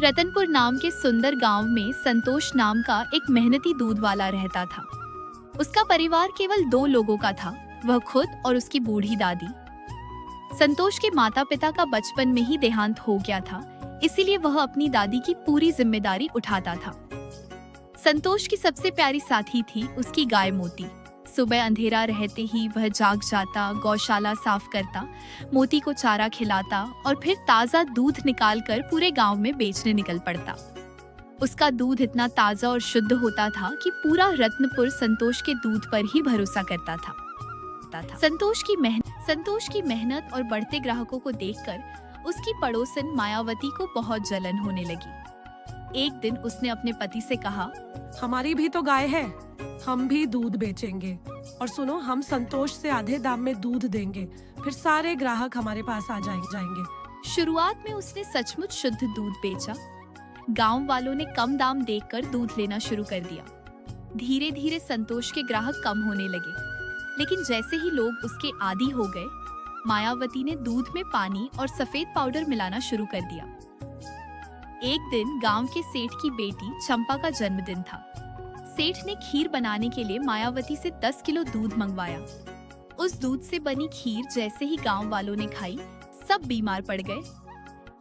रतनपुर नाम के सुंदर गांव में संतोष नाम का एक मेहनती दूध वाला रहता था। उसका परिवार केवल 2 लोगों का था, वह खुद और उसकी बूढ़ी दादी। संतोष के माता पिता का बचपन में ही देहांत हो गया था, इसीलिए वह अपनी दादी की पूरी जिम्मेदारी उठाता था। संतोष की सबसे प्यारी साथी थी उसकी गाय मोती। सुबह अंधेरा रहते ही वह जाग जाता, गौशाला साफ करता, मोती को चारा खिलाता और फिर ताज़ा दूध निकालकर पूरे गांव में बेचने निकल पड़ता। उसका दूध इतना ताज़ा और शुद्ध होता था कि पूरा रत्नपुर संतोष के दूध पर ही भरोसा करता था। संतोष की मेहनत और बढ़ते ग्राहकों को देखकर उसकी पड़ोसन मायावती को बहुत जलन होने लगी। एक दिन उसने अपने पति से कहा, हमारी भी तो गाय है, हम भी दूध बेचेंगे और सुनो, हम संतोष से आधे दाम में दूध देंगे, फिर सारे ग्राहक हमारे पास आ जाएंगे। शुरुआत में उसने सचमुच शुद्ध दूध बेचा। गांव वालों ने कम दाम देकर दूध लेना शुरू कर दिया। धीरे धीरे संतोष के ग्राहक कम होने लगे, लेकिन जैसे ही लोग उसके आदी हो गए, मायावती ने दूध में पानी और सफेद पाउडर मिलाना शुरू कर दिया। एक दिन गांव के सेठ की बेटी चंपा का जन्मदिन था। सेठ ने खीर बनाने के लिए मायावती से 10 किलो दूध मंगवाया। उस दूध से बनी खीर जैसे ही गांव वालों ने खाई, सब बीमार पड़ गए।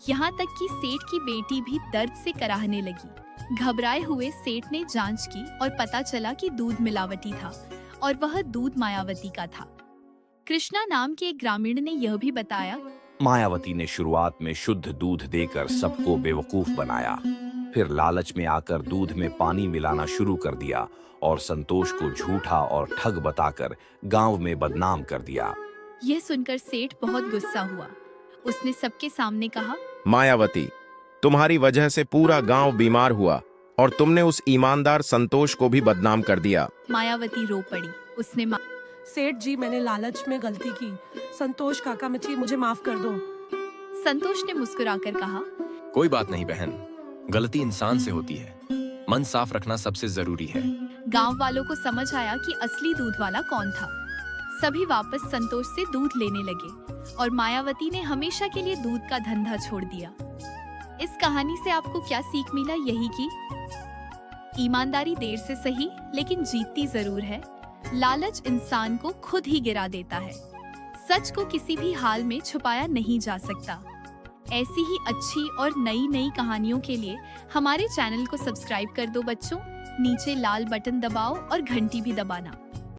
यहाँ तक कि सेठ की बेटी भी दर्द से कराहने लगी। घबराए हुए सेठ ने जांच की और पता चला कि दूध मिलावटी था और वह दूध मायावती का था। कृष्णा नाम के एक ग्रामीण ने यह भी बताया, मायावती ने शुरुआत में शुद्ध दूध देकर सबको बेवकूफ बनाया, फिर लालच में आकर दूध में पानी मिलाना शुरू कर दिया और संतोष को झूठा और ठग बताकर गांव में बदनाम कर दिया। यह सुनकर सेठ बहुत गुस्सा हुआ। उसने सबके सामने कहा, मायावती, तुम्हारी वजह से पूरा गांव बीमार हुआ और तुमने उस ईमानदार संतोष को भी बदनाम कर दिया। मायावती रो पड़ी। उसने सेठ जी, मैंने लालच में गलती की, संतोष काका मुझे माफ कर दो। संतोष ने मुस्कुराकर कहा, कोई बात नहीं बहन, गलती इंसान से होती है, मन साफ रखना सबसे जरूरी है। गांव वालों को समझ आया कि असली दूध वाला कौन था। सभी वापस संतोष से दूध लेने लगे और मायावती ने हमेशा के लिए दूध का धंधा छोड़ दिया। इस कहानी से आपको क्या सीख मिला? यही कि ईमानदारी देर से सही लेकिन जीतती जरूर है। लालच इंसान को खुद ही गिरा देता है। सच को किसी भी हाल में छुपाया नहीं जा सकता। ऐसी ही अच्छी और नई कहानियों के लिए हमारे चैनल को सब्सक्राइब कर दो बच्चों। नीचे लाल बटन दबाओ और घंटी भी दबाना।